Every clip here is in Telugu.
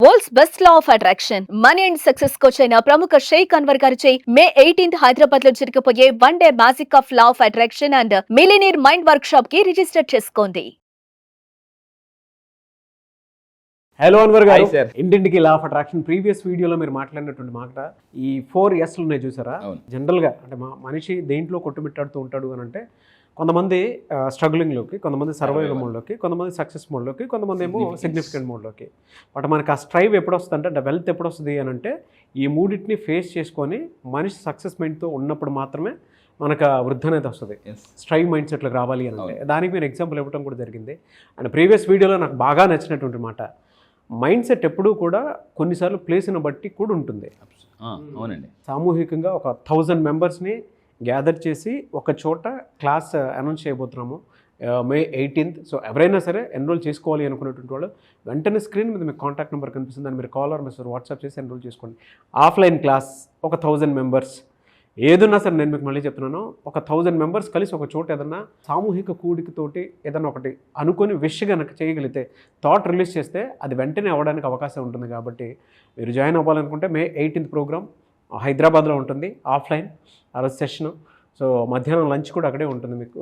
World's best law of attraction money and success coach అయిన ప్రముఖ షేక్ అన్వర్ గారిచే మే 18th హైదరాబాద్ లో జరగబోయే 1 day magic of law of attraction and millionaire mind work shop కి రిజిస్టర్ చేసుకోండి. హలో అన్వర్ గారు, Hi, sir. ఇంటింటికి లా ఆఫ్ అట్రాక్షన్ ప్రీవియస్ వీడియోలో మీరు మాట్లాడినటువంటి మాట ఈ 4 S'లు ఉన్నాయి చూసారా. జనరల్గా అంటే మనిషి దేంట్లో కొట్టుమిట్టాడుతూ ఉంటాడు అని అంటే కొంతమంది స్ట్రగ్లింగ్లోకి, కొంతమంది సర్వైవల్ మోడ్లోకి, కొంతమంది సక్సెస్ మోడ్లోకి, కొంతమంది ఏమో సిగ్నిఫికెంట్ మోడ్లోకి. బట్ మనకి ఆ స్ట్రైవ్ ఎప్పుడు వస్తుంది అంటే వెల్త్ ఎప్పుడు వస్తుంది అని అంటే ఈ మూడింటిని ఫేస్ చేసుకొని మనిషి సక్సెస్ మైండ్తో ఉన్నప్పుడు మాత్రమే మనకు వృద్ధి అనేది వస్తుంది. స్ట్రైవ్ మైండ్ సెట్లకు రావాలి అని అంటే దానికి మీరు ఎగ్జాంపుల్ ఇవ్వడం కూడా జరిగింది. అండ్ ప్రీవియస్ వీడియోలో నాకు బాగా నచ్చినటువంటి మాట, మైండ్ సెట్ ఎప్పుడూ కూడా కొన్నిసార్లు ప్లేస్ని బట్టి కూడా ఉంటుంది. అవునండి. సామూహికంగా ఒక 1000 మెంబర్స్ని గ్యాదర్ చేసి ఒక చోట క్లాస్ అనౌన్స్ చేయబోతున్నాము మే 18th. సో ఎవరైనా సరే ఎన్రోల్ చేసుకోవాలి అనుకునేటువంటి వాళ్ళు వెంటనే స్క్రీన్ మీద మీకు కాంటాక్ట్ నెంబర్ కనిపిస్తుంది, దాన్ని మీరు కాల్ ఆర్ మెసేజ్ వాట్సాప్ చేసి ఎన్రోల్ చేసుకోండి. ఆఫ్లైన్ క్లాస్, ఒక 1000 మెంబర్స్ ఏదన్నా సరే, నేను మీకు మళ్ళీ చెప్తున్నాను, ఒక 1000 మెంబర్స్ కలిసి ఒక చోట ఏదన్నా సామూహిక కూడికతోటి ఏదన్నా ఒకటి అనుకొని విష్ కనుక చేయగలిగితే, థాట్ రిలీజ్ చేస్తే అది వెంటనే అవ్వడానికి అవకాశం ఉంటుంది. కాబట్టి మీరు జాయిన్ అవ్వాలనుకుంటే మే 18th ప్రోగ్రామ్ హైదరాబాద్లో ఉంటుంది, ఆఫ్లైన్ ఆ రోజు సెషను. సో మధ్యాహ్నం లంచ్ కూడా అక్కడే ఉంటుంది మీకు.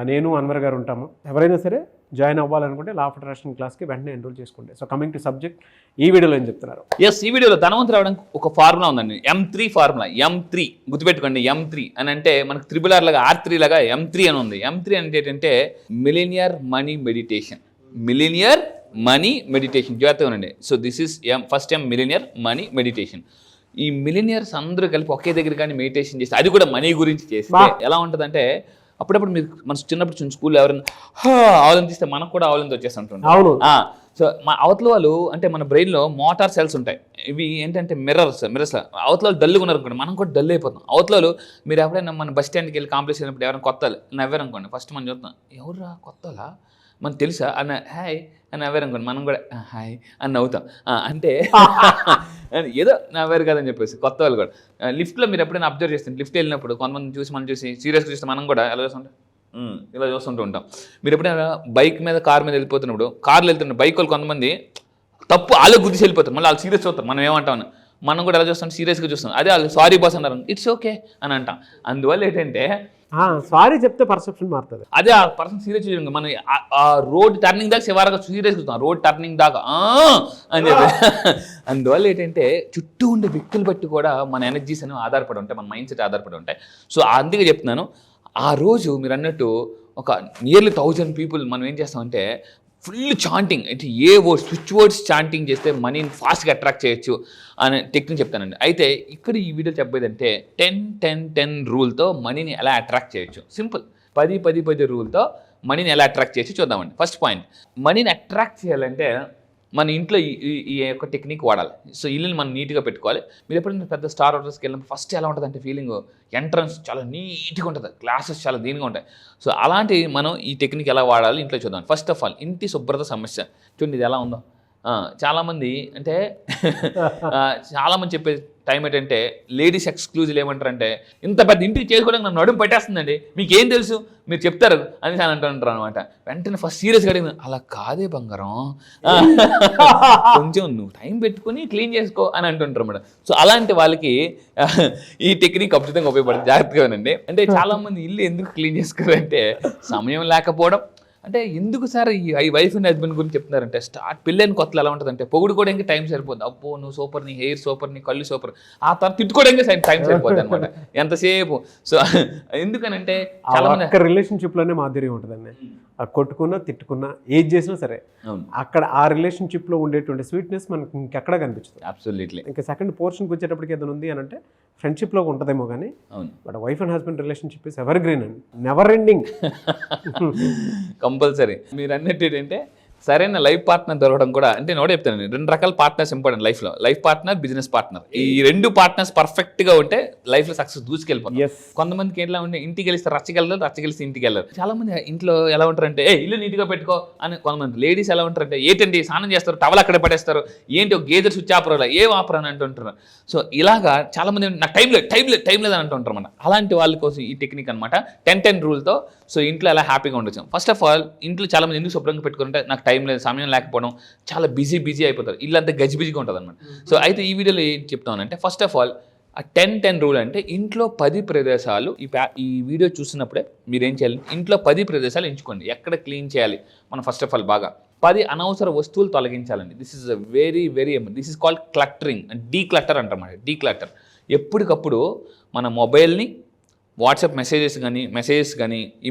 నేను అన్వర్ గారు ఉంటాము. ఎవరైనా సరే జాయిన్ అవ్వాలనుకుంటే లా ఆఫ్ అట్రాక్షన్ క్లాస్కి వెంటనే ఎన్రోల్ చేసుకోండి. సో కమింగ్ టు సబ్జెక్ట్, ఈ వీడియోలో ఏం చెప్తున్నారు? ఈ వీడియోలో ధనవంతులు రావడానికి ఒక ఫార్ములా ఉందండి, M3 ఫార్ములా. M3 గుర్తుపెట్టుకోండి. M3 అని అంటే మనకు RRR లాగా R3 లాగా M3 అని ఉంది. M3 అంటే ఏంటంటే millionaire money meditation. Millionaire money meditation జాగ్రత్తగా ఉండండి. So this is first millionaire money meditation. ఈ మిలినియర్స్ అందరూ కలిపి ఒకే దగ్గర కానీ మెడిటేషన్ చేస్తే, అది కూడా మనీ గురించి చేస్తే ఎలా ఉంటుందంటే, అప్పుడప్పుడు మీరు మన చిన్నప్పుడు స్కూల్లో ఎవరైనా ఆవులను తీస్తే మనకు కూడా ఆవులంతో వచ్చేస్తుంటాం. సో మా అవతల వాళ్ళు అంటే మన బ్రెయిన్లో మోటార్ సెల్స్ ఉంటాయి. ఇవి ఏంటంటే మిర్రర్స్ అవతల వాళ్ళు డల్గా ఉన్నారు అనుకోండి, మనం కూడా డల్ అయిపోతాం. అవతల వాళ్ళు మీరు ఎప్పుడైనా మన బస్ స్టాండ్కి వెళ్ళి కాంప్లెక్స్ వెళ్ళినప్పుడు ఎవరైనా కొత్త నవ్వారు అనుకోండి, ఫస్ట్ మనం చూస్తాం, ఎవర్రా కొత్తలా మనకు తెలుసా అన్న హాయ్ అని నవ్వారు అనుకోండి, మనం కూడా హాయ్ అని నవ్వుతాం. అంటే ఏదో నవ్వారు కదని చెప్పేసి కొత్త వాళ్ళు కూడా. లిఫ్ట్లో మీరు ఎప్పుడైనా అబ్జర్వ్ చేస్తే, లిఫ్ట్ వెళ్ళినప్పుడు కొంతమంది చూసి మనం చూసి సీరియస్గా చూస్తే మనం కూడా ఎలా చూస్తుంటాం, ఇలా చూస్తుంటూ ఉంటాం. మీరు ఎప్పుడైనా బైక్ మీద కార్ మీద వెళ్ళిపోతున్నప్పుడు, కార్లు వెళ్తున్నప్పుడు బైక్ వాళ్ళు కొంతమంది తప్పు వాళ్ళే గుద్దిసి వెళ్ళిపోతారు, మళ్ళీ వాళ్ళు సీరియస్ చూస్తారు. మనం ఏమంటామని మనం కూడా ఎలా చూస్తాం, సీరియస్గా చూస్తాం. అదే వాళ్ళు సారీ బాస్ అన్నారు, ఇట్స్ ఓకే అని అంటాం. అందువల్ల ఏంటంటే సారీ చెప్తే పర్సెప్షన్ మారుతుంది. అదే ఆ పర్సన్ సీరియస్ చూడండి, మనం ఆ రోడ్ టర్నింగ్ దాకా చివరిగా సీరియస్ చూస్తాం, రోడ్ టర్నింగ్ దాకా అని చెప్పి. అందువల్ల ఏంటంటే చుట్టూ ఉండే వ్యక్తులు బట్టి కూడా మన ఎనర్జీస్ అనేవి ఆధారపడి ఉంటాయి, మన మైండ్ సెట్ ఆధారపడి ఉంటాయి. సో అందుకే చెప్తున్నాను, ఆ రోజు మీరు అన్నట్టు ఒక నియర్లీ 1000 పీపుల్ మనం ఏం చేస్తామంటే ఫుల్ చాంటింగ్, అంటే ఏ వర్డ్స్ స్విచ్ వర్డ్స్ చాంటింగ్ చేస్తే మనీని ఫాస్ట్గా అట్రాక్ట్ చేయొచ్చు అనే టెక్నిక్ చెప్తానండి. అయితే ఇక్కడ ఈ వీడియో చెప్పేదంటే 10-10-10 రూల్తో మనీని ఎలా అట్రాక్ట్ చేయొచ్చు. సింపుల్ 10-10-10 రూల్తో మనీని ఎలా అట్రాక్ట్ చేయొచ్చు చూద్దామండి. ఫస్ట్ పాయింట్, మనీని అట్రాక్ట్ చేయాలంటే మన ఇంట్లో ఈ యొక్క టెక్నిక్ వాడాలి. సో ఇల్లుని మనం నీట్గా పెట్టుకోవాలి. మీరు ఎప్పుడైనా పెద్ద స్టార్ హోటల్స్కి వెళ్ళినప్పుడు ఫస్ట్ ఎలా ఉంటుంది అంటే ఫీలింగ్, ఎంట్రన్స్ చాలా నీట్గా ఉంటుంది, గ్లాసెస్ చాలా దీనిగా ఉంటాయి. సో అలాంటి మనం ఈ టెక్నిక్ ఎలా వాడాలి ఇంట్లో చూద్దాం. ఫస్ట్ ఆఫ్ ఆల్ ఇంటి శుభ్రత సమస్య చూడండి, ఇది ఎలా ఉందో. చాలామంది అంటే చాలామంది చెప్పే టైం ఏంటంటే లేడీస్ ఎక్స్క్లూజివ్ ఏమంటారంటే, ఇంత పెద్ద ఇంటికి చేసుకోవడానికి నన్ను నడుము పెట్టేస్తుందండి, మీకేం తెలుసు మీరు చెప్తారు అని చాలా అంటుంటారు అనమాట. వెంటనే ఫస్ట్ సీరియస్గా అడిగిన, అలా కాదే బంగారం, కొంచెం నువ్వు టైం పెట్టుకుని క్లీన్ చేసుకో అని అంటుంటారు అన్నమాట. సో అలాంటి వాళ్ళకి ఈ టెక్నిక్ ఖచ్చితంగా ఉపయోగపడుతుంది, జాగ్రత్తగా వినండి. అంటే చాలామంది ఇల్లు ఎందుకు క్లీన్ చేసుకోవాలంటే సమయం లేకపోవడం. అంటే ఎందుకు సార్ ఈ వైఫ్ అండ్ హస్బెండ్ గురించి చెప్తున్నారంటే, పెళ్ళైన కొత్తలు ఎలా ఉంటుందంటే పొగుడుకోవడానికి టైం సరిపోద్ది, అబ్బో నువ్వు సూపర్, నీ హెయిర్ సూపర్, నీ కళ్ళు సూపర్, ఆ తర్వాత తిట్టుకోవడానికి టైం సరిపోద్ది అనమాట ఎంతసేపు. సో ఎందుకనంటే చాలా మంది రిలేషన్షిప్లోనే మాధుర్యం ఉంటుందండి. కొట్టుకున్నా తిట్టుకున్నా ఏది చేసినా సరే అక్కడ ఆ రిలేషన్షిప్లో ఉండేటువంటి స్వీట్నెస్ మనకి ఇంకెక్కడ కనిపించదు. అబ్సల్యూట్లీ. ఇంకా సెకండ్ పోర్షన్కి వచ్చేటప్పటికి ఏదైనా ఉంది అని అంటే ఫ్రెండ్షిప్లో ఉంటుందేమో కానీ, but wife and husband relationship is ever green and never ending. Compulsory. మీరు అన్నట్టు ఏంటంటే సరైన లైఫ్ పార్ట్నర్ దొరకడం కూడా, అంటే నోడే చెప్తాను, 2 రకాల పార్ట్నర్స్ ఇంపార్టెంట్ లైఫ్లో, లైఫ్ పార్ట్నర్, బిజినెస్ పార్ట్నర్. ఈ 2 పార్ట్నర్స్ పర్ఫెక్ట్గా ఉంటే లైఫ్లో సక్సెస్ దూసుకెళ్ళిపోతాం. కొంతమందికి ఎట్లా ఉంటే ఇంటికి వెళ్తే రచ్చగెళ్ళరు, రచ్చగెలిసి ఇంటికి వెళ్ళరు. చాలా మంది ఇంట్లో ఎలా ఉంటారంటే ఇల్లు నీట్గా పెట్టుకో అని. కొంతమంది లేడీస్ ఎలా ఉంటారంటే ఏంటండి స్నానం చేస్తారు, టవల్ అక్కడే పడేస్తారు, ఏంటి ఒక గేదర్ స్విచ్ ఆపరా, ఏం ఆపరా అని అంటుంటారు. సో ఇలాగా చాలా మంది నాకు టైం లేదు అని అంటుంటారు అన్నమాట. అలాంటి వాళ్ళ కోసం ఈ టెక్నిక్ అనమాట 10-10 రూల్తో. సో ఇంట్లో ఎలా హ్యాపీగా ఉండొచ్చు. ఫస్ట్ ఆఫ్ ఆల్ ఇంట్లో చాలా మంది ఎందుకు శుభ్రంగా పెట్టుకుంటే, నాకు టైం లేదు, సమయం లేకపోవడం, చాలా బిజీ అయిపోతారు, ఇల్లంతా గజిబిజిగా ఉంటుంది అనమాట. సో అయితే ఈ వీడియోలో ఏం చెప్తానంటే, ఫస్ట్ ఆఫ్ ఆల్ ఆ 10-10 రూల్ అంటే ఇంట్లో 10 ప్రదేశాలు ఈ వీడియో చూసినప్పుడే మీరు ఏం చేయాలి, ఇంట్లో 10 ప్రదేశాలు ఎంచుకోండి ఎక్కడ క్లీన్ చేయాలి మనం. ఫస్ట్ ఆఫ్ ఆల్ బాగా 10 అనవసర వస్తువులు తొలగించాలండి. This is very this is called cluttering, declutter అంటారన్నమాట. డీక్లటర్ ఎప్పటికప్పుడు మన మొబైల్ని వాట్సాప్ మెసేజెస్ కానీ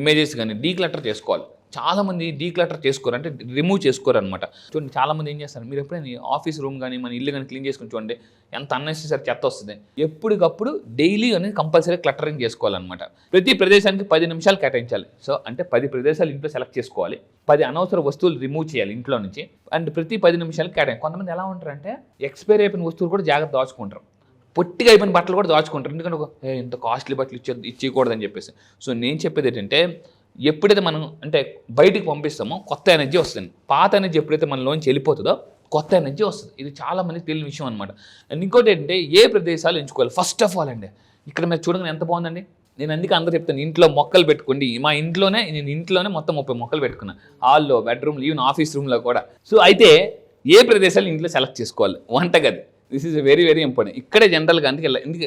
ఇమేజెస్ కానీ డీక్లటర్ చేసుకోవాలి. చాలామంది డీక్లటర్ చేసుకోరు, అంటే రిమూవ్ చేసుకోరు అనమాట. చూడండి, చాలామంది ఏం చేస్తారు, మీరు ఎప్పుడైనా ఆఫీస్ రూమ్ కానీ మన ఇల్లు కానీ క్లీన్ చేసుకుని చూడండి, ఎంత అన్నెసెసరీ చెత్త వస్తుంది. ఎప్పటికప్పుడు డైలీ అనేది కంపల్సరీ క్లటరింగ్ చేసుకోవాలన్నమాట. ప్రతి ప్రదేశానికి 10 నిమిషాలు కేటాయించాలి. సో అంటే 10 ప్రదేశాలు ఇంట్లో సెలెక్ట్ చేసుకోవాలి, 10 అనవసర వస్తువులు రిమూవ్ చేయాలి ఇంట్లో నుంచి, అండ్ ప్రతి 10 నిమిషాలు కేటాయించాలి. కొంతమంది ఎలా ఉంటారంటే ఎక్స్పైరీ అయిపోయిన వస్తువులు కూడా జాగ్రత్త దాచుకుంటారు, పొట్టిగా అయిపోయిన బట్టలు కూడా దాచుకుంటారు, ఎందుకంటే ఇంత కాస్ట్లీ బట్టలు ఇచ్చేయకూడదని చెప్పేసి. సో నేను చెప్పేది ఏంటంటే, ఎప్పుడైతే మనం అంటే బయటికి పంపిస్తామో కొత్త ఎనర్జీ వస్తుంది, పాత ఎనర్జీ ఎప్పుడైతే మనలోంచి వెళ్ళిపోతుందో కొత్త ఎనర్జీ వస్తుంది. ఇది చాలా మందికి తెలియని విషయం అనమాట. అండ్ ఇంకోటి ఏంటంటే, ఏ ప్రదేశాలు ఎంచుకోవాలి. ఫస్ట్ ఆఫ్ ఆల్ అండి, ఇక్కడ మీరు చూడగానే ఎంత బాగుందండి. నేను అందుకే అందరూ చెప్తాను, ఇంట్లో మొక్కలు పెట్టుకోండి. మా నేను ఇంట్లోనే మొత్తం 30 మొక్కలు పెట్టుకున్నాను, హాల్లో, బెడ్రూమ్లో, ఈవెన్ ఆఫీస్ రూమ్లో కూడా. సో అయితే ఏ ప్రదేశాలు ఇంట్లో సెలెక్ట్ చేసుకోవాలి. వంటగది, దిస్ ఈజ్ వెరీ ఇంపార్టెంట్. ఇక్కడే జనరల్గా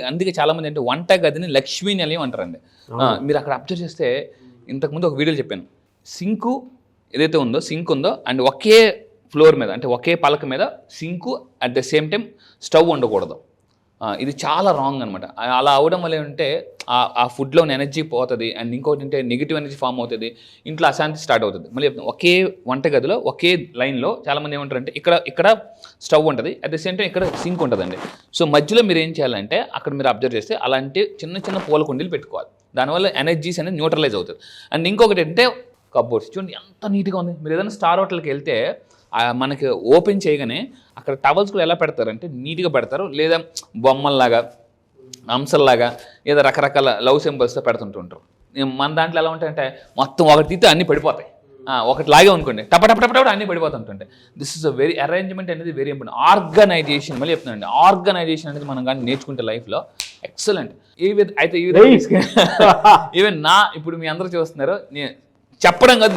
అందుకే చాలామంది అంటే వంటగదిని లక్ష్మీ నిలయం అంటారండి. మీరు అక్కడ అబ్జర్వ్ చేస్తే, ఇంతకుముందు ఒక వీడియోలో చెప్పాను, సింక్ ఏదైతే ఉందో సింక్ ఉందో అండ్ ఒకే ఫ్లోర్ మీద అంటే ఒకే పలక మీద sink at the same time stove ఉండకూడదు. ఇది చాలా రాంగ్ అనమాట. అలా అవడం వల్ల ఏంటంటే ఆ ఫుడ్లోని ఎనర్జీ పోతుంది, అండ్ ఇంకోటి అంటే నెగిటివ్ ఎనర్జీ ఫామ్ అవుతుంది, ఇంట్లో అశాంతి స్టార్ట్ అవుతుంది. మళ్ళీ ఒకే వంటగదిలో ఒకే లైన్లో చాలామంది ఏమంటారంటే ఇక్కడ స్టవ్ ఉంటుంది, అట్ ద సేమ్ టైం ఇక్కడ సింక్ ఉంటుందండి. సో మధ్యలో మీరు ఏం చేయాలంటే, అక్కడ మీరు అబ్జర్వ్ చేస్తే అలాంటి చిన్న పూల కుండీలు పెట్టుకోవాలి. దానివల్ల ఎనర్జీస్ అనేది న్యూట్రలైజ్ అవుతుంది. అండ్ ఇంకొకటి ఏంటంటే కప్బోర్డ్స్ చూడండి ఎంత నీట్గా ఉంది. మీరు ఏదైనా స్టార్ హోటల్కి వెళ్తే మనకి ఓపెన్ చేయగానే అక్కడ టవల్స్ కూడా ఎలా పెడతారంటే నీట్గా పెడతారు, లేదా బొమ్మల్లాగా అంశల్లాగా లేదా రకరకాల లవ్ సింబల్స్తో పెడుతుంటుంటారు. మన దాంట్లో ఎలా ఉంటాయంటే మొత్తం ఒకటి తీస్తే అన్నీ పడిపోతాయి, ఒకటి లాగే అనుకోండి టపటపటపట అన్నీ పడిపోతుంటుంటాయి. This is a very arrangement అనేది వెరీ ఇంపార్టెంట్. ఆర్గనైజేషన్, మళ్ళీ చెప్తున్నానండి, ఆర్గనైజేషన్ అనేది మనం కానీ నేర్చుకుంటే లైఫ్లో ఎక్సలెంట్. అయితే ఈవెన్ ఇప్పుడు మీ అందరూ చూస్తున్నారు, చెప్పడం కాదు,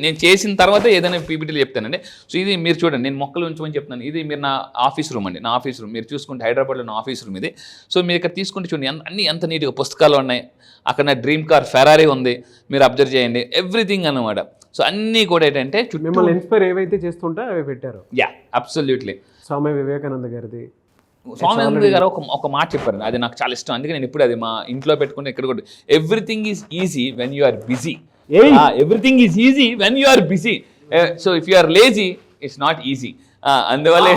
నేను చేసిన తర్వాత ఏదైనా పీపీటీలు చెప్తానండి. సో ఇది మీరు చూడండి, నేను మొక్కలు ఉంచమని చెప్తున్నాను. ఇది మీరు నా ఆఫీస్ రూమ్ అండి, నా ఆఫీస్ రూమ్ మీరు చూసుకుంటే హైదరాబాద్లో నా ఆఫీస్ రూమ్ ఇది. సో మీరు ఇక్కడ తీసుకుంటే చూడండి అన్నీ ఎంత నీట్గా పుస్తకాలు ఉన్నాయి, అక్కడ నా డ్రీమ్ కార్ ఫెరారీ ఉంది, మీరు అబ్జర్వ్ చేయండి, ఎవ్రీథింగ్ అన్నమాట. సో అన్నీ కూడా ఏంటంటే మిమ్మల్ని ఇన్స్పైర్ ఏవైతే చేస్తుంటే అవి పెట్టారు. Yeah, absolutely. స్వామి వివేకానంద గారిది, స్వామి వివేకానంద గారు ఒక మాట చెప్పారు, అది నాకు చాలా ఇష్టం. అందుకే నేను ఇప్పుడు అది మా ఇంట్లో పెట్టుకుంటే ఇక్కడ కూడా, everything is easy when you are busy. Everything is easy when you are busy. So if you are lazy it's not easy. అందువల్ల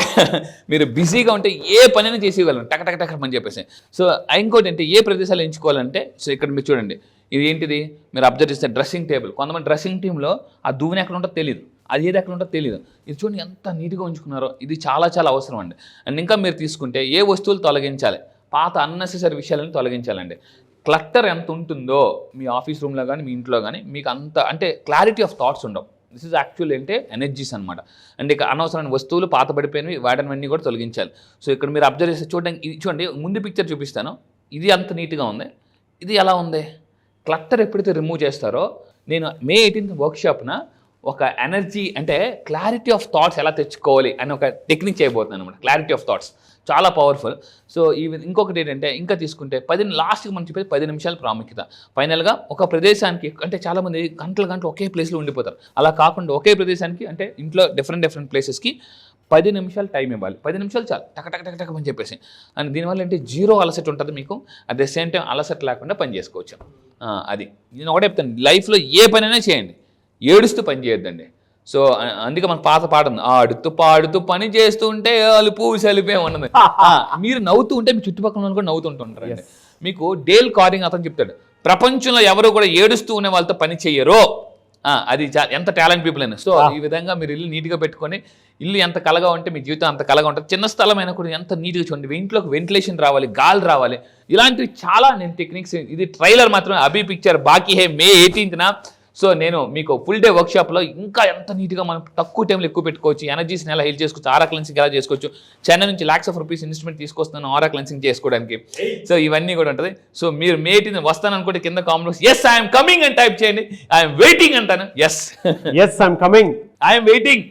మీరు బిజీగా ఉంటే ఏ పనైనా చేసేయగలరు టక్ అని చెప్పేసి. సో ఇంకోటి అంటే ఏ ప్రదేశాలు ఎంచుకోవాలంటే, సో ఇక్కడ మీరు చూడండి, ఇది ఏంటిది మీరు అబ్జర్వ్ చేస్తే డ్రెస్సింగ్ టేబుల్. కొంతమంది డ్రెస్సింగ్ టీంలో ఆ దువ్వెన ఎక్కడ ఉంటుందో తెలియదు, అది ఏది ఎక్కడ ఉంటుందో తెలియదు. ఇది చూడండి ఎంత నీట్గా ఉంచుకున్నారో, ఇది చాలా అవసరం అండి. అండ్ ఇంకా మీరు తీసుకుంటే ఏ వస్తువులు తొలగించాలి, పాత అన్నెసెసరీ విషయాలను తొలగించాలండి. క్లట్టర్ ఎంత ఉంటుందో మీ ఆఫీస్ రూమ్లో కానీ మీ ఇంట్లో కానీ మీకు అంత అంటే క్లారిటీ ఆఫ్ థాట్స్ ఉండవు. దిస్ ఈజ్ యాక్చువల్ అంటే ఎనర్జీస్ అనమాట. అండ్ ఇక అనవసరమైన వస్తువులు పాత పడిపోయినవి వాటివన్నీ కూడా తొలగించాలి. సో ఇక్కడ మీరు అబ్జర్వ్ చేస్తే చూడండి ముందు పిక్చర్ చూపిస్తాను, ఇది అంత నీట్గా ఉంది, ఇది ఎలా ఉంది. క్లట్టర్ ఎప్పుడైతే రిమూవ్ చేస్తారో, నేను May 18th వర్క్షాప్న ఒక ఎనర్జీ అంటే క్లారిటీ ఆఫ్ థాట్స్ ఎలా తెచ్చుకోవాలి అని ఒక టెక్నిక్ చేయబోతున్నాను అనమాట. క్లారిటీ ఆఫ్ థాట్స్ చాలా పవర్ఫుల్. సో ఇంకొకటి ఏంటంటే, ఇంకా తీసుకుంటే లాస్ట్కి మనం చెప్పేది 10 నిమిషాల ప్రాముఖ్యత. ఫైనల్గా ఒక ప్రదేశానికి అంటే చాలామంది గంటలు ఒకే ప్లేస్లో ఉండిపోతారు. అలా కాకుండా ఒకే ప్రదేశానికి అంటే ఇంట్లో డిఫరెంట్ ప్లేసెస్కి 10 నిమిషాలు టైం ఇవ్వాలి. 10 నిమిషాలు చాలు టక్ అని చెప్పేసి. అండ్ దీనివల్ల అంటే 0 అలసట ఉంటుంది మీకు, అట్ ద సేమ్ టైం అలసట లేకుండా పని చేసుకోవచ్చు. అది నేను ఒకటే చెప్తాను, లైఫ్లో ఏ పనైనా చేయండి, ఏడుస్తూ పని చేయొద్దండి. సో అందుకే మన పాత పాట ఉంది, ఆడుతూ పాడుతూ పని చేస్తుంటే అలుపు సలిపే ఉన్నది. మీరు నవ్వుతూ ఉంటే మీ చుట్టుపక్కల కూడా నవ్వుతుంటుంటారండి. మీకు డేల్ కార్నింగ్ అతను చెప్తాడు, ప్రపంచంలో ఎవరు కూడా ఏడుస్తూ ఉన్న వాళ్ళతో పని చెయ్యరో. అది ఎంత టాలెంట్ పీపుల్ అయినా. సో ఈ విధంగా మీరు ఇల్లు నీట్గా పెట్టుకొని, ఇల్లు ఎంత కలగా ఉంటే మీ జీవితం అంత కలగా ఉంటుంది. చిన్న స్థలం అయినా కూడా ఎంత నీట్గా చూడండి, ఇంట్లోకి వెంటిలేషన్ రావాలి, గాలి రావాలి, ఇలాంటివి చాలా నేను టెక్నిక్స్. ఇది ట్రైలర్ మాత్రమే, అభి పిక్చర్ బాకీ హే May 18th సో నేను మీకు ఫుల్ డే వర్క్షాప్లో ఇంకా ఎంత నీట్గా మనం తక్కువ టైంలో ఎక్కువ పెట్టుకోవచ్చు, ఎనర్జీస్ని ఎలా హీల్ చేసుకోవచ్చు, ఆరా క్లెన్సింగ్ ఎలా చేసుకోవచ్చు, చెన్నై నుంచి lakhs of rupees ఇన్వెస్ట్మెంట్ తీసుకొస్తున్నాను ఆరా క్లెన్సింగ్ చేసుకోవడానికి. సో ఇవన్నీ కూడా ఉంటుంది. సో మీరు మే 18 వస్తాను అనుకుంటే కింద కామెంట్స్ ఎస్ ఐఎమ్ కమింగ్ అని టైప్ చేయండి. ఐఎమ్ వెయిటింగ్ అంటాను. Yes I'm coming, I'm waiting.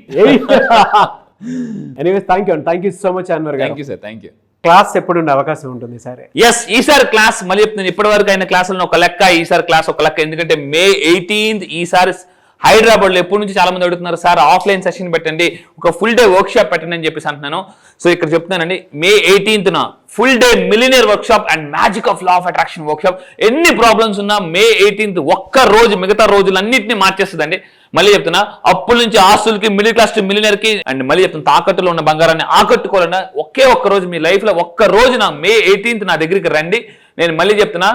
Anyways thank you so much Anwar garu. Thank you sir, thank you. Class ఎప్పుడు ఉండే అవకాశం ఉంటుంది సరే? ఎస్, ఈసారి క్లాస్ మళ్ళీ చెప్తున్నాను, ఇప్పటి వరకు అయిన క్లాసులను ఒక లెక్క, ఈసారి క్లాస్ ఒక లెక్క. ఎందుకంటే May 18th ఈసారి హైదరాబాద్లో ఎప్పటి నుంచి చాలా మంది అడుగుతున్నారు, సార్ ఆఫ్లైన్ సెషన్ పెట్టండి, ఒక ఫుల్ డే వర్క్షాప్ పెట్టండి అని చెప్పేసి అంటున్నాను. సో ఇక్కడ చెప్తున్నానండి, May 18th full day millionaire workshop and magic of law of attraction workshop. ఎన్ని ప్రాబ్లమ్స్ ఉన్నా May 18th ఒక్క రోజు మిగతా రోజులన్నింటినీ మార్చేస్తుందండి. మళ్ళీ చెప్తున్నా, అప్పుల నుంచి ఆస్తులకి, మిడిల్ క్లాస్ టు మిలినియర్ కి, అండ్ మళ్ళీ చెప్తున్నా తాకట్టులో ఉన్న బంగారాన్ని ఆకట్టుకోవాలన్నా ఒకే ఒక్క రోజు మీ లైఫ్ లో ఒక్క రోజు May 18th నా దగ్గరికి రండి. నేను మళ్ళీ చెప్తున్నా,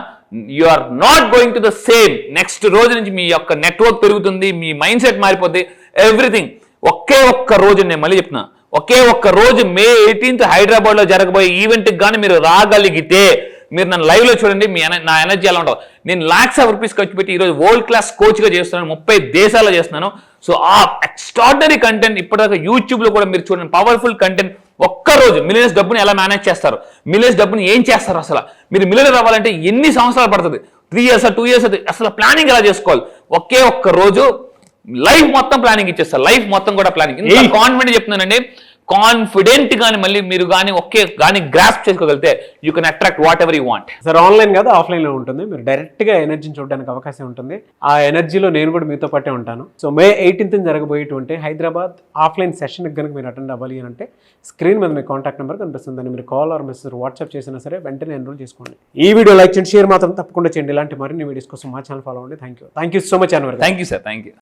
you are not going to the same. Next రోజు నుంచి మీ యొక్క నెట్వర్క్ పెరుగుతుంది, మీ మైండ్ సెట్ మారిపోద్ది, ఎవ్రీథింగ్. ఒకే ఒక్క రోజు, నేను మళ్ళీ చెప్తున్నా, ఒకే ఒక్క రోజు May 18th హైదరాబాద్ లో జరగబోయే ఈవెంట్ కి కానీ మీరు రాగలిగితే, మీరు నన్ను లైవ్ లో చూడండి, నా ఎనర్జీ ఎలా ఉంటుంది. నేను lakhs of rupees ఖర్చు పెట్టి ఈరోజు వరల్డ్ క్లాస్ కోచ్ గా చేస్తున్నాను, 30 దేశాల్లో చేస్తున్నాను. సో ఆ ఎక్స్ట్రాడినరీ కంటెంట్ ఇప్పటిదాకా యూట్యూబ్ లో కూడా మీరు చూడండి, పవర్ఫుల్ కంటెంట్. ఒక్క రోజు మిలియన్స్ డబ్బుని ఎలా మేనేజ్ చేస్తారు, మిలియన్స్ డబ్బుని ఏం చేస్తారు, అసలు మీరు మిలియనర్ అవ్వాలంటే ఎన్ని సంవత్సరాలు పడుతుంది, 3 years 2 years, అసలు ప్లానింగ్ ఎలా చేసుకోవాలి. ఒకే ఒక్క రోజు లైఫ్ మొత్తం ప్లానింగ్ ఇచ్చేస్తారు, లైఫ్ మొత్తం కూడా ప్లానింగ్. ఇంత కాన్ఫిడెంట్ చెప్తున్నానండి, కాన్ఫిడెంట్ గాని మళ్ళీ మీరు కానీ ఒకే కానీ గ్రాస్ప్ చేసుకోగలిగితే you can attract what ever you want. Sir online కాదు ఆఫ్లైన్ లో ఉంటుంది, మీరు డైరెక్ట్ గా ఎనర్జీని చూడడానికి అవకాశం ఉంటుంది. ఆ ఎనర్జీలో నేను కూడా మీతో పాటే ఉంటాను. సో May 18th జరగబోయేటువంటి హైదరాబాద్ ఆఫ్లైన్ సెషన్ కనుక మీరు అటెండ్ అవ్వాలి అని అంటే స్క్రీన్ మీద మీ కాంటాక్ట్ నెంబర్ కనిపిస్తుంది, దాన్ని మీరు కాల్ ఆర్ మెసేజ్ వాట్సాప్ చేసినా సరే వెంటనే ఎన్రోల్ చేసుకోండి. ఈ వీడియో లైక్ చేయండి, షేర్ మాత్రం తప్పకుండా చేయండి. ఇలాంటి మరిన్ని వీడియోస్ కోసం మా ఛానల్ ఫాలో అవ్వండి. Thank you so much Anwar. Thank you sir, thank you.